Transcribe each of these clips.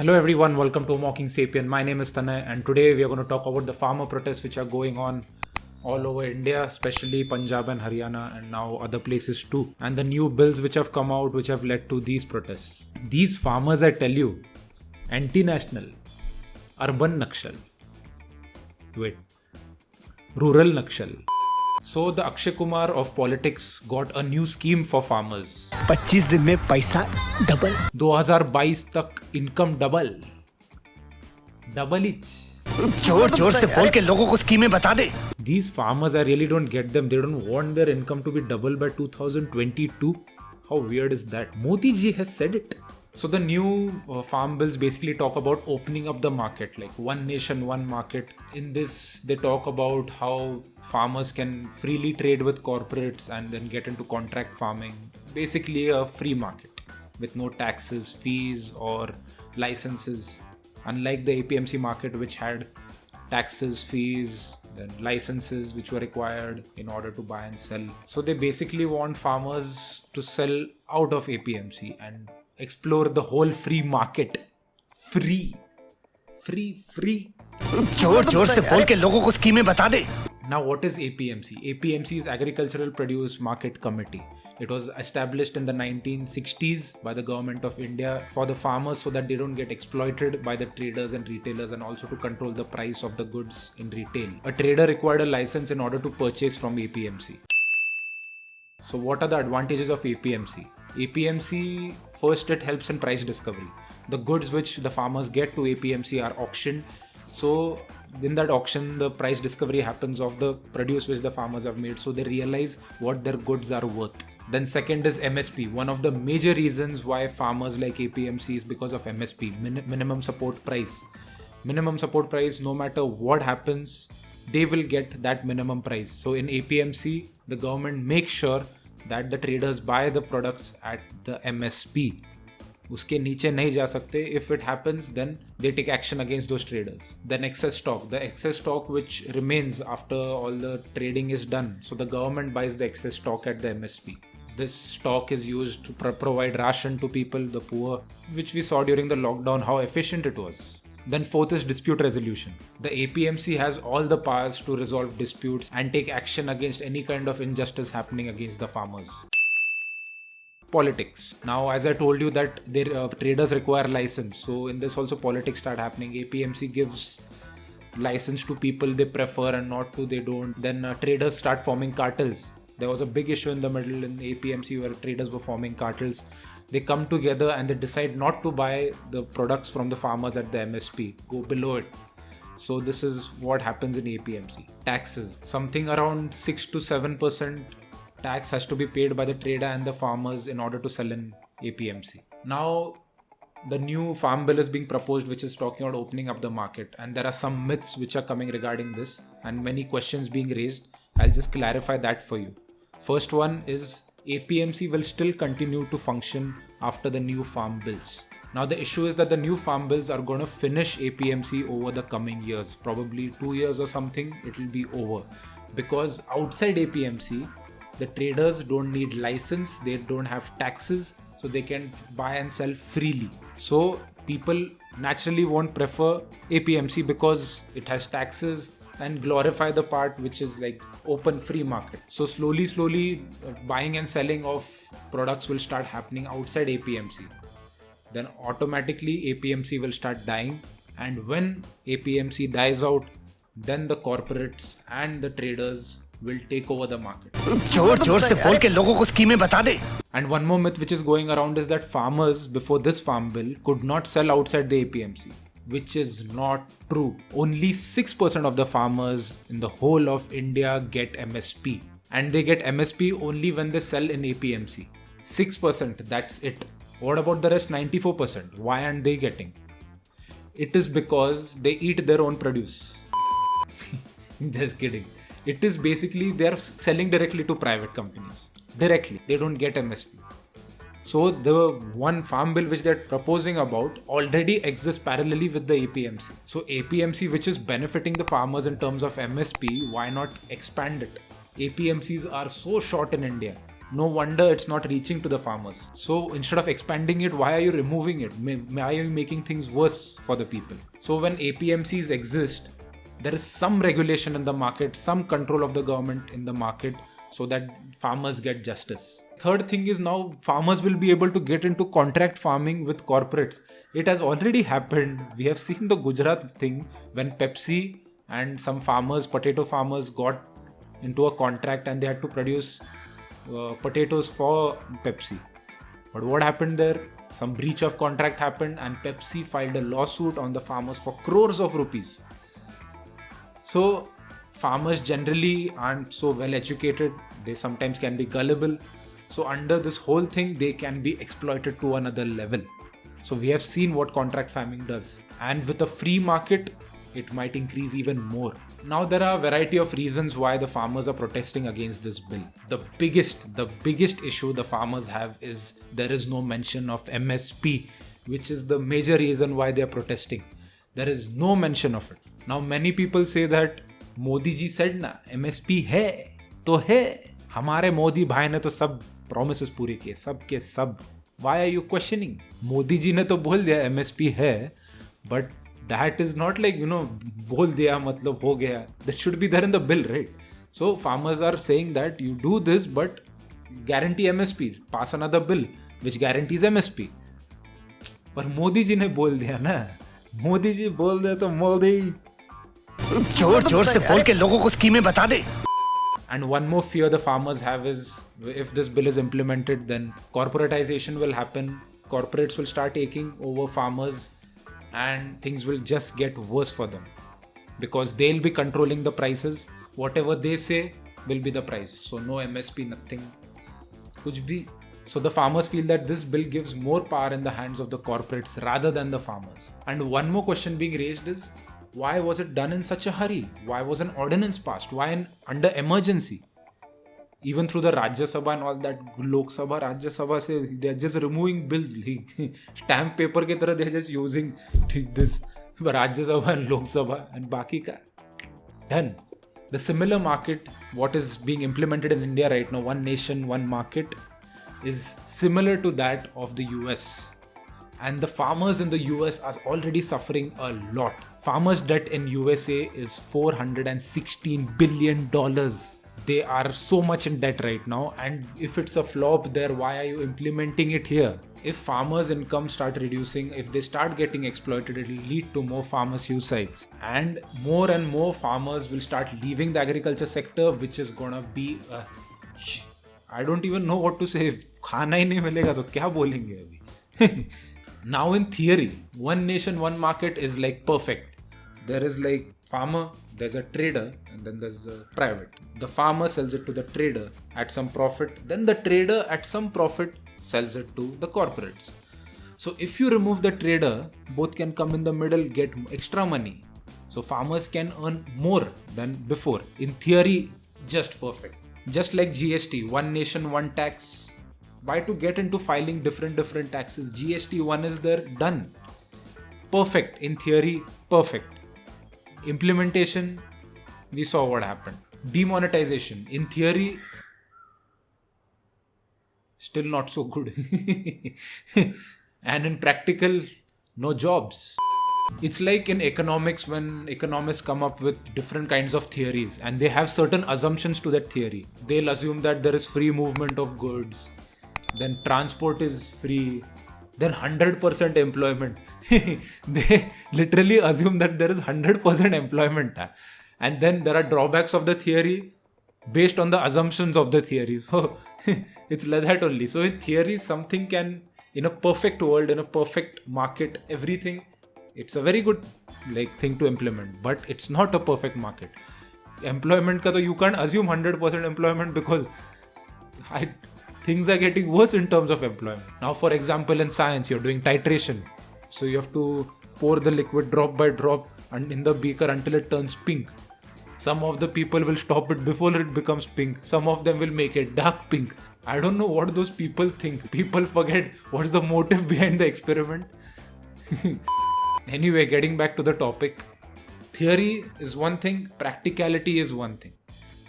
Hello everyone, welcome to Mocking Sapien. My name is Tanay and today we are going to talk about the farmer protests which are going on all over India, especially Punjab and Haryana and now other places too. And the new bills which have come out which have led to these protests. These farmers, I tell you, anti-national, urban Nakshal. Wait, rural Nakshal. So the Akshay Kumar of politics got a new scheme for farmers. 25 दिन में पैसा double 2022 तक income double etch जोर जोर से बोल के लोगों को स्कीमें बता दे. These farmers, I really don't get them. They don't want their income to be double by 2022. How weird is that? Modi ji has said it. So the new farm bills basically talk about opening up the market, like one nation, one market. In this, they talk about how farmers can freely trade with corporates and then get into contract farming. Basically a free market with no taxes, fees or licenses. Unlike the APMC market which had taxes, fees, then licenses which were required in order to buy and sell. So they basically want farmers to sell out of APMC and explore the whole free market. Free. जोर जोर से बोल के लोगों को स्कीमें बता दे. Now what is APMC? APMC is Agricultural Produce Market Committee. It was established in the 1960s by the government of India for the farmers so that they don't get exploited by the traders and retailers and also to control the price of the goods in retail. A trader required a license in order to purchase from APMC. So what are the advantages of APMC? APMC, first it helps in price discovery. The goods which the farmers get to APMC are auctioned. So in that auction, the price discovery happens of the produce which the farmers have made. So they realize what their goods are worth. Then second is MSP. One of the major reasons why farmers like APMC is because of MSP, minimum support price. Minimum support price, no matter what happens, they will get that minimum price. So in APMC, the government makes sure that the traders buy the products at the MSP. उसके नीचे नहीं जा सकते. If it happens, then they take action against those traders. Then excess stock. The excess stock which remains after all the trading is done. So the government buys the excess stock at the MSP. This stock is used to provide ration to people, the poor, which we saw during the lockdown, how efficient it was. Then fourth is dispute resolution. The APMC has all the powers to resolve disputes and take action against any kind of injustice happening against the farmers. Politics. Now, as I told you that their traders require license. So in this also politics start happening. APMC gives license to people they prefer and not to they don't. Then traders start forming cartels. There was a big issue in the middle in APMC where traders were forming cartels. They come together and they decide not to buy the products from the farmers at the MSP, go below it. So this is what happens in APMC. Taxes. Something around 6 to 7% tax has to be paid by the trader and the farmers in order to sell in APMC. Now, the new farm bill is being proposed which is talking about opening up the market, and there are some myths which are coming regarding this and many questions being raised. I'll just clarify that for you. First one is APMC will still continue to function after the new farm bills. Now the issue is that the new farm bills are going to finish APMC over the coming years. Probably 2 years or something, it will be over. Because outside APMC, the traders don't need license, they don't have taxes, so they can buy and sell freely. So people naturally won't prefer APMC because it has taxes and glorify the part which is like open free market. So slowly buying and selling of products will start happening outside APMC. Then automatically APMC will start dying, and when APMC dies out, then the corporates and the traders will take over the market. जोर जोर से बोल के लोगों को स्कीमें बता दे. And one more myth which is going around is that farmers before this farm bill could not sell outside the APMC, which is not true. Only 6% of the farmers in the whole of India get MSP, and they get MSP only when they sell in APMC. 6%, that's it. What about the rest 94%? Why aren't they getting? It is because they eat their own produce. Just kidding. It is basically they are selling directly to private companies. Directly. They don't get MSP. So the one farm bill which they're proposing about already exists parallelly with the APMC. So APMC, which is benefiting the farmers in terms of MSP, why not expand it? APMCs are so short in India. No wonder it's not reaching to the farmers. So instead of expanding it, why are you removing it? Why are you making things worse for the people? So when APMCs exist, there is some regulation in the market, some control of the government in the market so that farmers get justice. Third thing is now farmers will be able to get into contract farming with corporates. It has already happened. We have seen the Gujarat thing when Pepsi and some farmers, potato farmers, got into a contract and they had to produce potatoes for Pepsi. But what happened there? Some breach of contract happened and Pepsi filed a lawsuit on the farmers for crores of rupees. So farmers generally aren't so well educated. They sometimes can be gullible. So under this whole thing, they can be exploited to another level. So we have seen what contract farming does. And with a free market, it might increase even more. Now there are a variety of reasons why the farmers are protesting against this bill. The biggest issue the farmers have is there is no mention of MSP, which is the major reason why they are protesting. There is no mention of it. Now many people say that Modi ji said na MSP hai to hai. हमारे मोदी भाई ने तो सब promises पूरे किए, सब के सब. Why are you questioning? Modi ji ने तो बोल दिया MSP है, but that is not like, बोल दिया मतलब हो गया. That should be there in the bill, right? So farmers are saying that you do this, but guarantee MSP. Pass another bill which guarantees MSP. पर मोदी जी ने बोल दिया ना. मोदी जी बोल दे तो मोदी जोर जोर से बोल के लोगों को स्कीमें बता दे. And one more fear the farmers have is if this bill is implemented, then corporatization will happen. Corporates will start taking over farmers and things will just get worse for them because they'll be controlling the prices. Whatever they say will be the price. So no MSP, nothing. Kuch bhi. So the farmers feel that this bill gives more power in the hands of the corporates rather than the farmers. And one more question being raised is, why was it done in such a hurry? Why was an ordinance passed? Why under emergency? Even through the Rajya Sabha and all that, Lok Sabha, Rajya Sabha, say they're just removing bills. Stamp paper ke tarah they're just using this Rajya Sabha and Lok Sabha and baki ka. Done. The similar market, what is being implemented in India right now, one nation, one market, is similar to that of the US. And the farmers in the US are already suffering a lot. Farmers' debt in USA is $416 billion. They are so much in debt right now. And if it's a flop there, why are you implementing it here? If farmers' income start reducing, if they start getting exploited, it will lead to more farmer suicides. And more farmers will start leaving the agriculture sector, which is gonna be I don't even know what to say. खाना ही नहीं मिलेगा तो क्या बोलेंगे अभी? Now in theory, one nation, one market is like perfect. There is like farmer, there's a trader, and then there's a private. The farmer sells it to the trader at some profit, then the trader at some profit sells it to the corporates. So if you remove the trader, both can come in the middle, get extra money. So farmers can earn more than before. In theory, just perfect. Just like GST, one nation, one tax. Why to get into filing different taxes? GST 1 is there, done. Perfect. In theory, perfect. Implementation, we saw what happened. Demonetization, in theory, still not so good. And in practical, no jobs. It's like in economics when economists come up with different kinds of theories and they have certain assumptions to that theory. They'll assume that there is free movement of goods. Then transport is free, then 100% employment. They literally assume that there is 100% employment. And then there are drawbacks of the theory based on the assumptions of the theory. So it's like that only. So in theory, something can, in a perfect world, in a perfect market, everything, it's a very good thing to implement. But it's not a perfect market. Employment ka to you can't assume 100% employment because things are getting worse in terms of employment. Now, for example, in science, you're doing titration. So you have to pour the liquid drop by drop and in the beaker until it turns pink. Some of the people will stop it before it becomes pink. Some of them will make it dark pink. I don't know what those people think. People forget what's the motive behind the experiment. Anyway, getting back to the topic. Theory is one thing, practicality is one thing.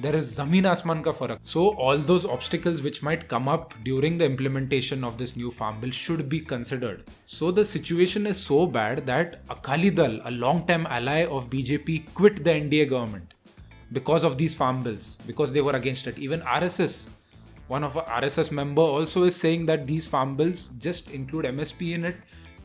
there is zameen asman ka farak. So all those obstacles which might come up during the implementation of this new farm bill should be considered. So the situation is so bad that Akali Dal, a long-time ally of BJP, quit the NDA government because of these farm bills, because they were against it. Even RSS, one of our RSS member also is saying that these farm bills just include MSP in it.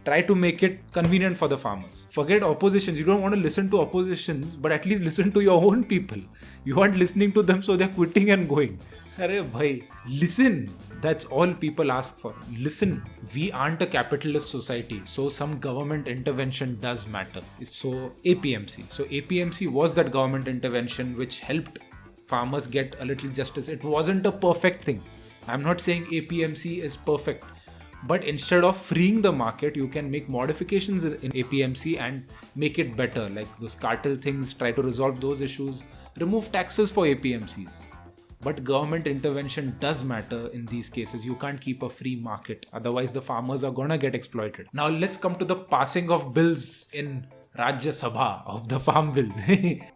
Try to make it convenient for the farmers. Forget oppositions. You don't want to listen to oppositions, but at least listen to your own people. You aren't listening to them, so they're quitting and going. Arey bhai, listen. That's all people ask for. Listen. We aren't a capitalist society, so some government intervention does matter. So APMC. So APMC was that government intervention which helped farmers get a little justice. It wasn't a perfect thing. I'm not saying APMC is perfect. But instead of freeing the market, you can make modifications in APMC and make it better. Like those cartel things, try to resolve those issues. Remove taxes for APMCs. But government intervention does matter in these cases. You can't keep a free market. Otherwise, the farmers are gonna get exploited. Now let's come to the passing of bills in Rajya Sabha of the farm bills.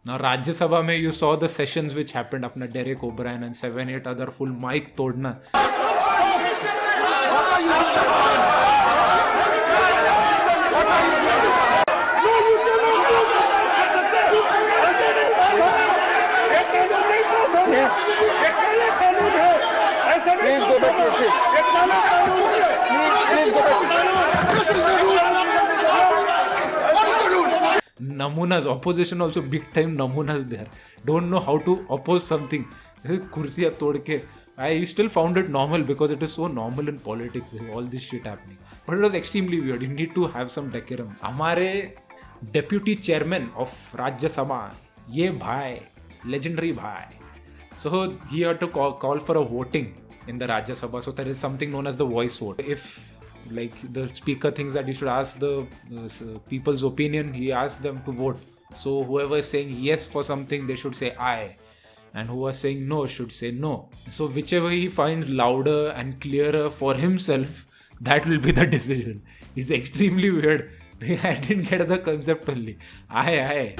Now Rajya Sabha mein you saw the sessions which happened. Apna Derek O'Brien and 7-8 other full mic todna. Please go back to your seats. Please go back to your seats. What is the rule? Namunas, opposition also big time namunas there. Don't know how to oppose something. Kursiya tod ke. I still found it normal because it is so normal in politics, all this shit happening. But it was extremely weird. You need to have some decorum. Hamare deputy chairman of Rajya Sabha, ye bhai, legendary bhai. So he had to call for a voting in the Rajya Sabha. So there is something known as the voice vote. If like the speaker thinks that you should ask the people's opinion, he asks them to vote. So whoever is saying yes for something, they should say aye. And who was saying no should say no. So whichever he finds louder and clearer for himself, that will be the decision. It's extremely weird. I didn't get the concept only. Aye.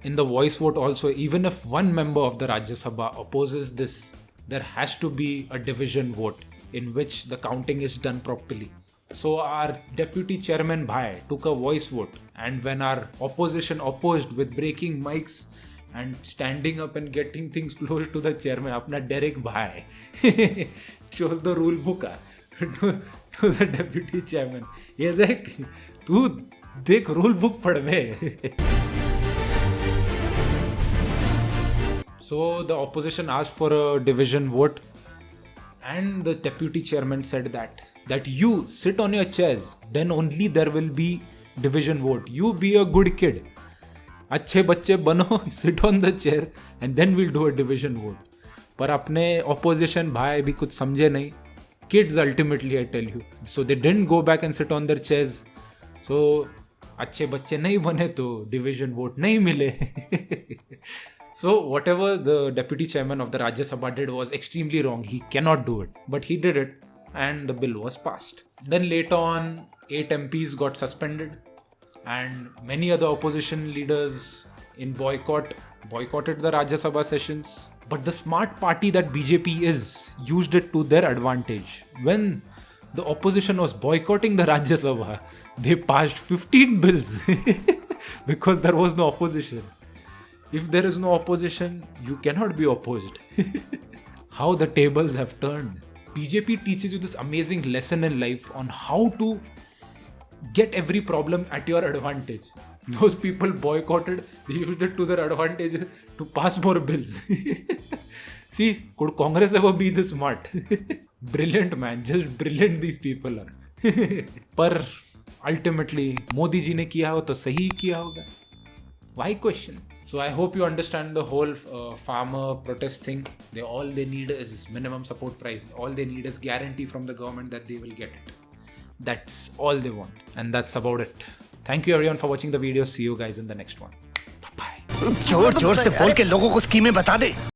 In the voice vote also, even if one member of the Rajya Sabha opposes this, there has to be a division vote in which the counting is done properly. So our deputy chairman Bhai took a voice vote, and when our opposition opposed with breaking mics and standing up and getting things close to the chairman, apna Derek Bhai shows the rule book to the deputy chairman. Ye dekh, tu dekh rule book padhve. So the opposition asked for a division vote, and the deputy chairman said that you sit on your chairs, then only there will be division vote. You be a good kid. अच्छे बच्चे बनो, sit on the chair and then we'll do a division vote. पर अपने opposition भाई भी कुछ समझे नहीं. Kids ultimately, I tell you. So they didn't go back and sit on their chairs. So अच्छे बच्चे नहीं बने तो division vote नहीं मिले. So whatever the deputy chairman of the Rajya Sabha did was extremely wrong. He cannot do it. But he did it and the bill was passed. Then later on, 8 MPs got suspended. And many other opposition leaders boycotted the Rajya Sabha sessions. But the smart party that BJP is used it to their advantage. When the opposition was boycotting the Rajya Sabha, they passed 15 bills because there was no opposition. If there is no opposition, you cannot be opposed. How the tables have turned. BJP teaches you this amazing lesson in life on how to get every problem at your advantage. Those people boycotted, they used it to their advantage to pass more bills. See, could Congress ever be this smart? Brilliant, man, just brilliant these people are. पर ultimately, Modi ji ने किया हो तो सही किया होगा. Why question? So I hope you understand the whole farmer protest thing. All they need is minimum support price. All they need is guarantee from the government that they will get it. That's all they want. And that's about it. Thank you everyone for watching the video. See you guys in the next one. Bye-bye. जोर जोर से बोल के लोगों को स्कीमें बता दे.